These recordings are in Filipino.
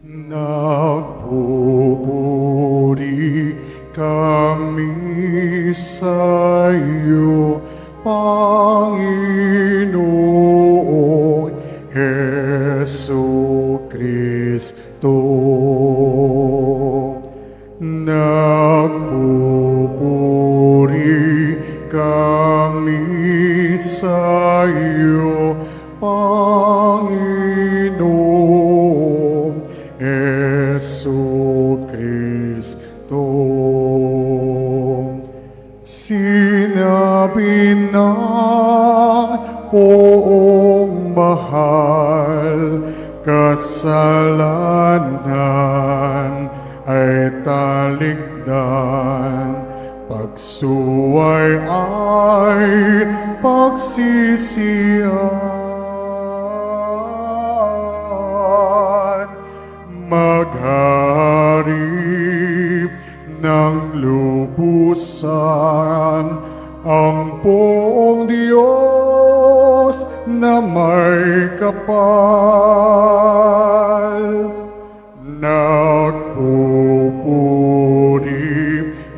Nagpupuri kami sa iyo, Panginoong Hesu Kristo. Nagpupuri kami sa iyo, Panginoong Hesu Kristo. Sinabi ng poong mahal, kasalanan ay talikdan, pagsuway ay pagsisiyan. Maghari ng lubusan ang poong Diyos na may kapal. Nagpupuri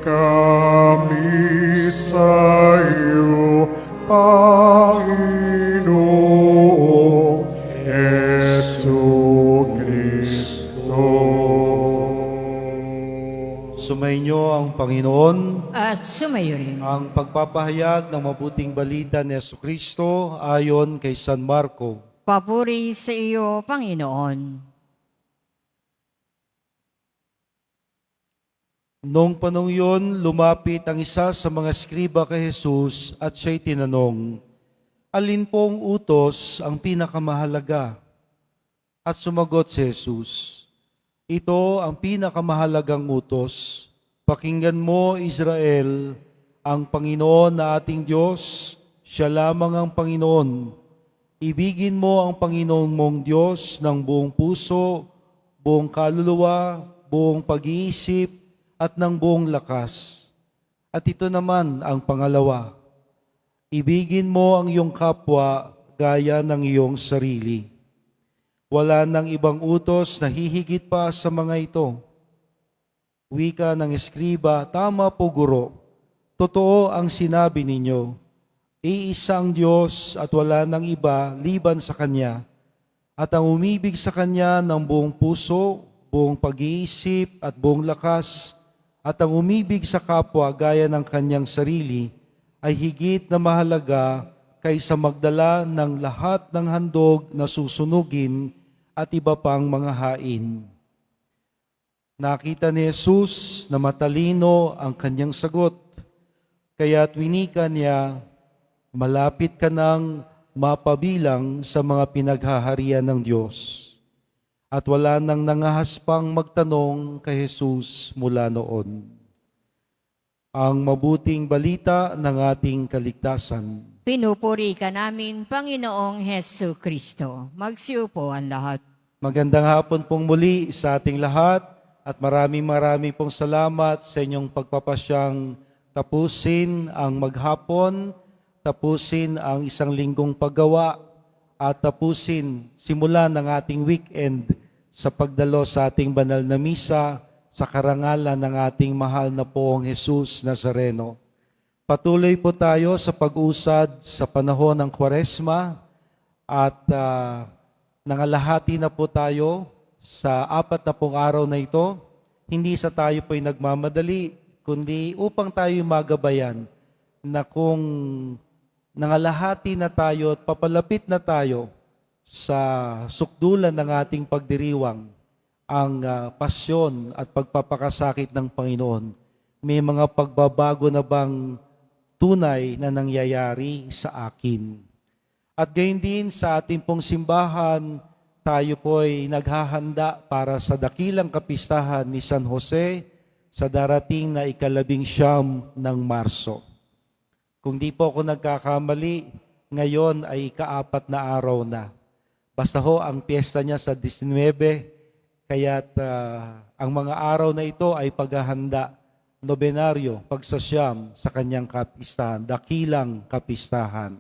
kami sa iyo, Panginoong Hesu Kristo. Sumainyo ang Panginoon. At sumayo rin. Ang pagpapahayag ng mabuting balita ni Jesucristo ayon kay San Marco. Papuri sa iyo, Panginoon. Noong panong yun, lumapit ang isa sa mga skriba kay Jesus at siya'y tinanong, alin pong utos ang pinakamahalaga? At sumagot si Jesus, ito ang pinakamahalagang utos. Pakinggan mo, Israel, ang Panginoon na ating Diyos, siya lamang ang Panginoon. Ibigin mo ang Panginoon mong Diyos ng buong puso, buong kaluluwa, buong pag-iisip, at ng buong lakas. At ito naman ang pangalawa, ibigin mo ang iyong kapwa gaya ng iyong sarili. Wala nang ibang utos na hihigit pa sa mga ito. Wika ng eskriba, tama po guro, totoo ang sinabi ninyo, iisang Diyos at wala nang iba liban sa Kanya, at ang umibig sa Kanya ng buong puso, buong pag-iisip at buong lakas, at ang umibig sa kapwa gaya ng kanyang sarili ay higit na mahalaga kaysa magdala ng lahat ng handog na susunugin at iba pang mga hain. Nakita ni Jesus na matalino ang kanyang sagot, kaya't winika niya, malapit ka nang mapabilang sa mga pinaghaharian ng Diyos. At wala nang nangahaspang magtanong kay Jesus mula noon. Ang mabuting balita ng ating kaligtasan. Pinupuri ka namin, Panginoong Hesu Kristo. Magsiupo ang lahat. Magandang hapon pong muli sa ating lahat at maraming pong salamat sa inyong pagpapasyang tapusin ang maghapon, tapusin ang isang linggong paggawa, at tapusin, simulan ng ating weekend sa pagdalo sa ating banal na misa sa karangalan ng ating mahal na poong Jesus Nazareno. Patuloy po tayo sa pag-usad sa panahon ng Kwaresma at nangalahati na po tayo sa 40 araw na ito. Hindi sa tayo po'y nagmamadali, kundi upang tayo magabayan na kung nangalahati na tayo at papalapit na tayo sa sukdulan ng ating pagdiriwang ang pasyon at pagpapakasakit ng Panginoon. May mga pagbabago na bang tunay na nangyayari sa akin? At gayon din sa ating pong simbahan, tayo po'y naghahanda para sa dakilang kapistahan ni San Jose sa darating na 19 ng Marso. Kung di po ako nagkakamali, ngayon ay ika-4 na araw na. Basta ho, ang piyesta niya sa 19, kaya't ang mga araw na ito ay paghahanda, nobenaryo, pagsasyam sa kanyang kapistahan, dakilang kapistahan.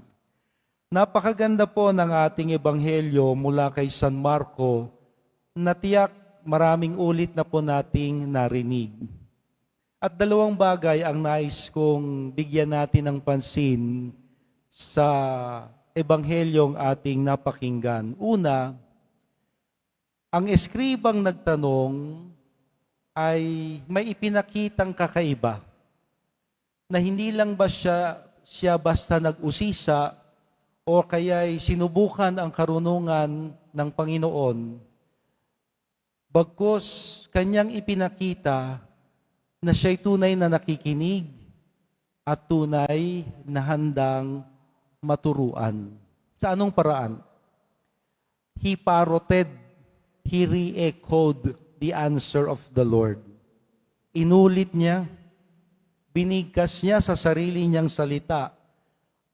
Napakaganda po ng ating ebanghelyo mula kay San Marco na tiyak maraming ulit na po nating narinig. At dalawang bagay ang nais kong bigyan natin ng pansin sa ebanghelyong ating napakinggan. Una, ang eskribang nagtanong ay may ipinakitang kakaiba na hindi lang ba siya basta nag-usisa o kaya'y sinubukan ang karunungan ng Panginoon, bagkus kanyang ipinakita na siya'y tunay na nakikinig at tunay na handang maturuan. Sa anong paraan? He parroted, he re-echoed the answer of the Lord. Inulit niya, binigkas niya sa sarili niyang salita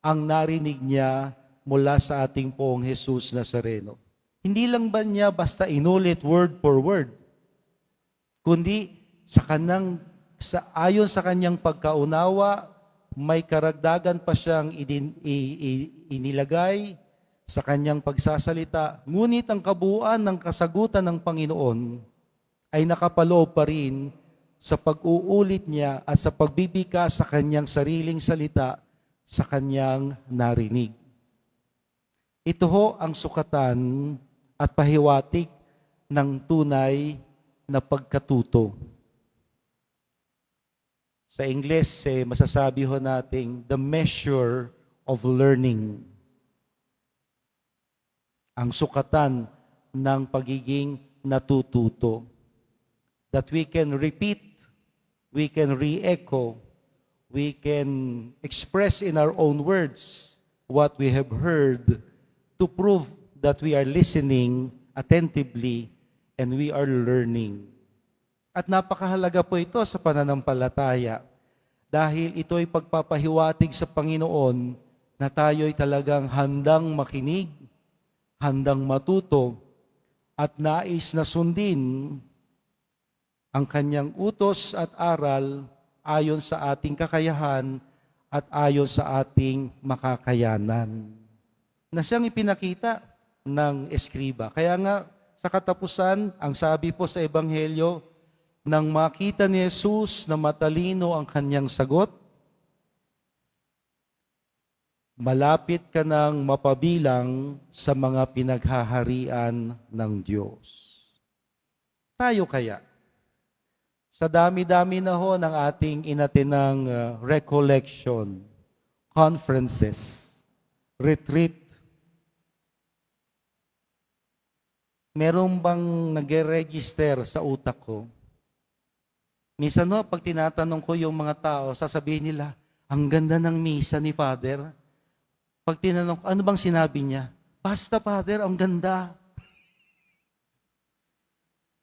ang narinig niya mula sa ating Poong Jesus Nazareno. Hindi lang ba niya basta inulit word for word, kundi ayon sa kanyang pagkaunawa, may karagdagan pa siyang inilagay sa kanyang pagsasalita. Ngunit ang kabuuan ng kasagutan ng Panginoon ay nakapaloob pa rin sa pag-uulit niya at sa pagbibigay sa kanyang sariling salita sa kanyang narinig. Ito ho ang sukatan at pahiwatig ng tunay na pagkatuto. Sa Ingles, masasabi ho nating the measure of learning. Ang sukatan ng pagiging natututo. That we can repeat, we can re-echo, we can express in our own words what we have heard to prove that we are listening attentively and we are learning. At napakahalaga po ito sa pananampalataya dahil ito'y pagpapahiwatig sa Panginoon na tayo'y talagang handang makinig, handang matuto, at nais na sundin ang kanyang utos at aral ayon sa ating kakayahan at ayon sa ating makakayanan. Na siyang ipinakita ng eskriba. Kaya nga, sa katapusan, ang sabi po sa Ebanghelyo, nang makita ni Jesus na matalino ang kanyang sagot, malapit ka nang mapabilang sa mga pinaghaharian ng Diyos. Tayo kaya, sa dami-dami na ho ng ating inatinang recollection, conferences, retreat, meron bang nag-register sa utak ko? Minsan no, pag tinatanong ko yung mga tao, sasabihin nila, ang ganda ng misa ni Father. Pag tinanong ko, ano bang sinabi niya? Basta Father, ang ganda.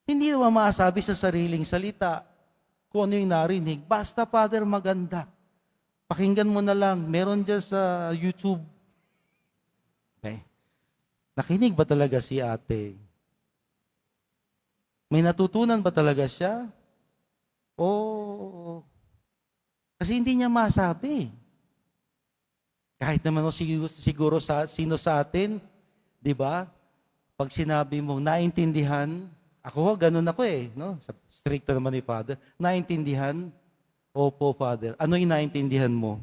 Hindi naman masabi sa sariling salita kung ano yung narinig. Basta Father, maganda. Pakinggan mo na lang. Meron dyan sa YouTube. Okay. Nakinig ba talaga si ate? May natutunan ba talaga siya? O kasi hindi niya masabi. Kahit naman siguro sino sa atin, di ba? Pag sinabi mong naintindihan, ako, ganun ako no? Stricto naman ni Father. Naintindihan? Opo, Father. Ano yung naintindihan mo?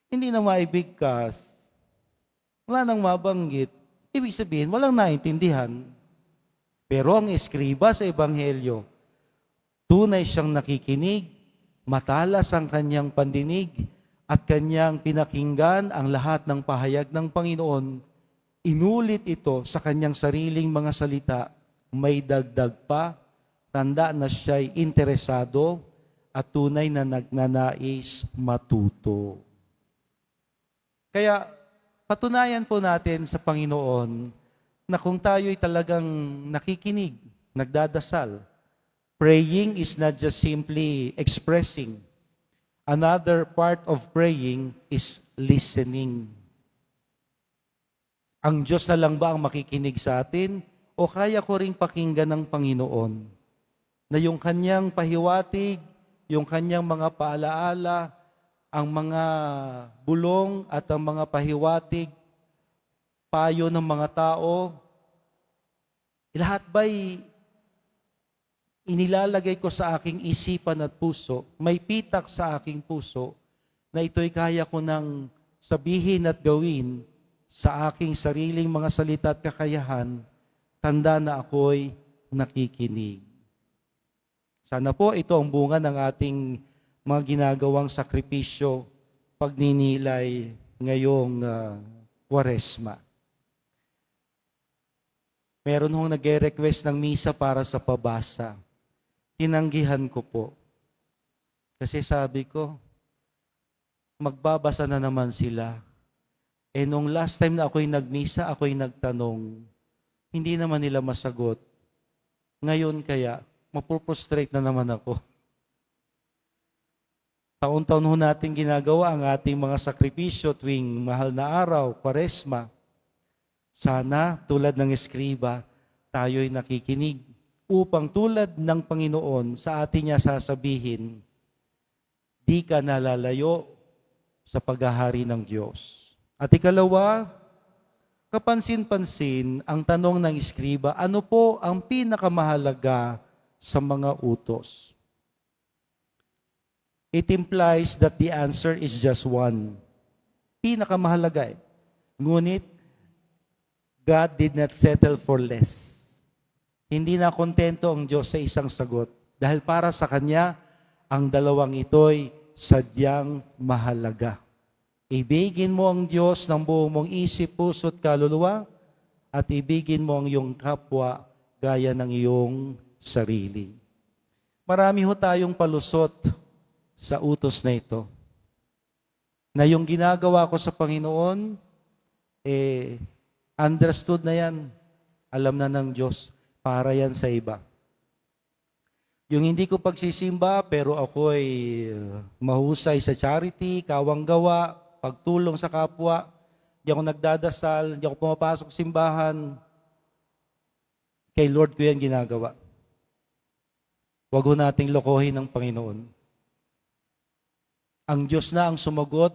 Hindi na maibigkas. Wala nang mabanggit. Ibig sabihin, walang naintindihan. Pero ang eskriba sa Ebanghelyo, tunay siyang nakikinig, matalas ang kanyang pandinig, at kanyang pinakinggan ang lahat ng pahayag ng Panginoon, inulit ito sa kanyang sariling mga salita, may dagdag pa, tanda na siya'y interesado at tunay na nagnanais matuto. Kaya patunayan po natin sa Panginoon na kung tayo'y talagang nakikinig, nagdadasal, praying is not just simply expressing. Another part of praying is listening. Ang Diyos na lang ba ang makikinig sa atin? O kaya ko ring pakinggan ng Panginoon na yung kanyang pahiwatig, yung kanyang mga paalaala, ang mga bulong at ang mga pahiwatig, payo ng mga tao, Lahat ba'y inilalagay ko sa aking isipan at puso, may pitak sa aking puso, na ito'y kaya ko nang sabihin at gawin sa aking sariling mga salita at kakayahan, tanda na ako'y nakikinig. Sana po ito ang bunga ng ating mga ginagawang sakripisyo, pagninilay ngayong Kwaresma. Meron hong nag-request ng misa para sa pabasa. Tinanggihan ko po. Kasi sabi ko, magbabasa na naman sila. Nung last time na ako'y nagmisa, ako'y nagtanong, hindi naman nila masagot. Ngayon kaya, mapuprostrate na naman ako. Taon-taon ho natin ginagawa ang ating mga sakripisyo tuwing mahal na araw, Kwaresma. Sana, tulad ng eskriba, tayo'y nakikinig upang tulad ng Panginoon sa atin niya sasabihin, di ka nalalayo sa paghahari ng Diyos. At ikalawa, kapansin-pansin ang tanong ng eskriba, ano po ang pinakamahalaga sa mga utos? It implies that the answer is just one. Pinakamahalaga eh. Ngunit, God did not settle for less. Hindi na kontento ang Diyos sa isang sagot. Dahil para sa Kanya, ang dalawang ito'y sadyang mahalaga. Ibigin mo ang Diyos ng buong mong isip, puso at kaluluwa, at ibigin mo ang iyong kapwa gaya ng iyong sarili. Marami ho tayong palusot sa utos na ito. Na yung ginagawa ko sa Panginoon, understood na yan. Alam na ng Diyos, para yan sa iba. Yung hindi ko pagsisimba, pero ako'y mahusay sa charity, kawang-gawa, pagtulong sa kapwa, hindi ako nagdadasal, hindi ako pumapasok sa simbahan, kay Lord ko yan ginagawa. Huwag ho nating lokohin ng Panginoon. Ang Diyos na ang sumagot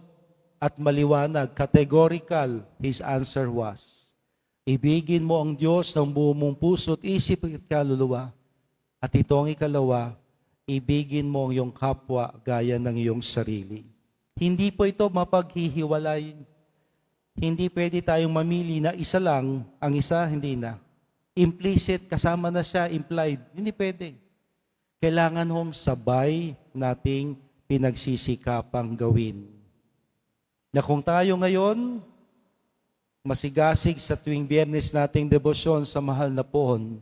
at maliwanag, categorical, His answer was, ibigin mo ang Diyos ng buong mong puso at isip at kaluluwa. At ito ang ikalawa, ibigin mo ang iyong kapwa gaya ng iyong sarili. Hindi po ito mapaghihiwalay. Hindi pwede tayong mamili na isa lang, ang isa hindi na. Implicit, kasama na siya, implied. Hindi pwede. Kailangan hong sabay nating pinagsisikapang gawin. Na kung tayo ngayon, masigasig sa tuwing Biyernes nating debosyon sa mahal na poon,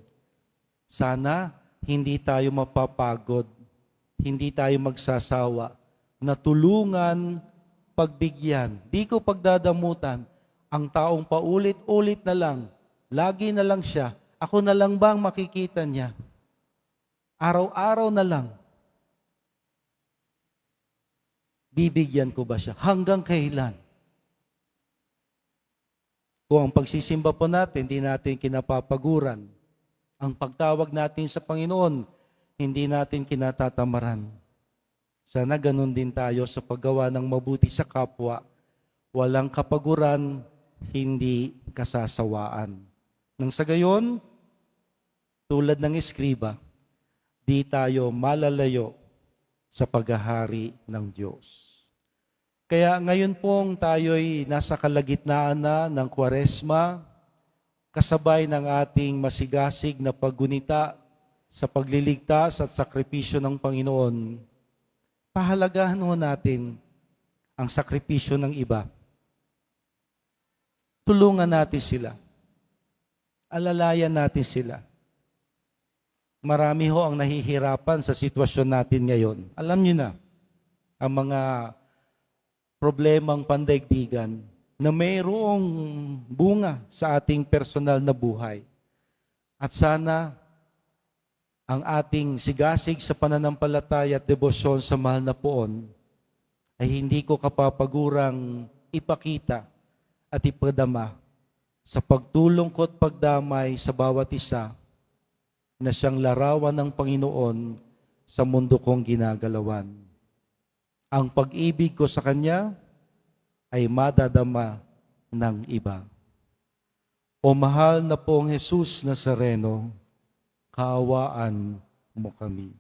sana hindi tayo mapapagod, hindi tayo magsasawa, na tulungan, pagbigyan. Di ko pagdadamutan, ang taong paulit-ulit na lang, lagi na lang siya, ako na lang bang makikita niya? Araw-araw na lang. Bibigyan ko ba siya? Hanggang kailan? Kung ang pagsisimba po natin, hindi natin kinapapaguran. Ang pagtawag natin sa Panginoon, hindi natin kinatatamaran. Sana ganun din tayo sa paggawa ng mabuti sa kapwa. Walang kapaguran, hindi kasasawaan. Nang sa gayon, tulad ng eskriba, di tayo malalayo sa paghahari ng Diyos. Kaya ngayon pong tayo'y nasa kalagitnaan na ng Kwaresma, kasabay ng ating masigasig na paggunita sa pagliligtas at sakripisyo ng Panginoon, pahalagahan ho natin ang sakripisyo ng iba. Tulungan natin sila. Alalayan natin sila. Marami ho ang nahihirapan sa sitwasyon natin ngayon. Alam niyo na, ang mga problemang pandaigdigan na mayroong bunga sa ating personal na buhay. At sana ang ating sigasig sa pananampalataya at debosyon sa mahal na poon ay hindi ko kapapagurang ipakita at ipadama sa pagtulong ko at pagdamay sa bawat isa na siyang larawan ng Panginoon sa mundo kong ginagalawan. Ang pag-ibig ko sa Kanya ay madadama ng iba. O mahal na pong Jesus Nazareno, kaawaan mo kami.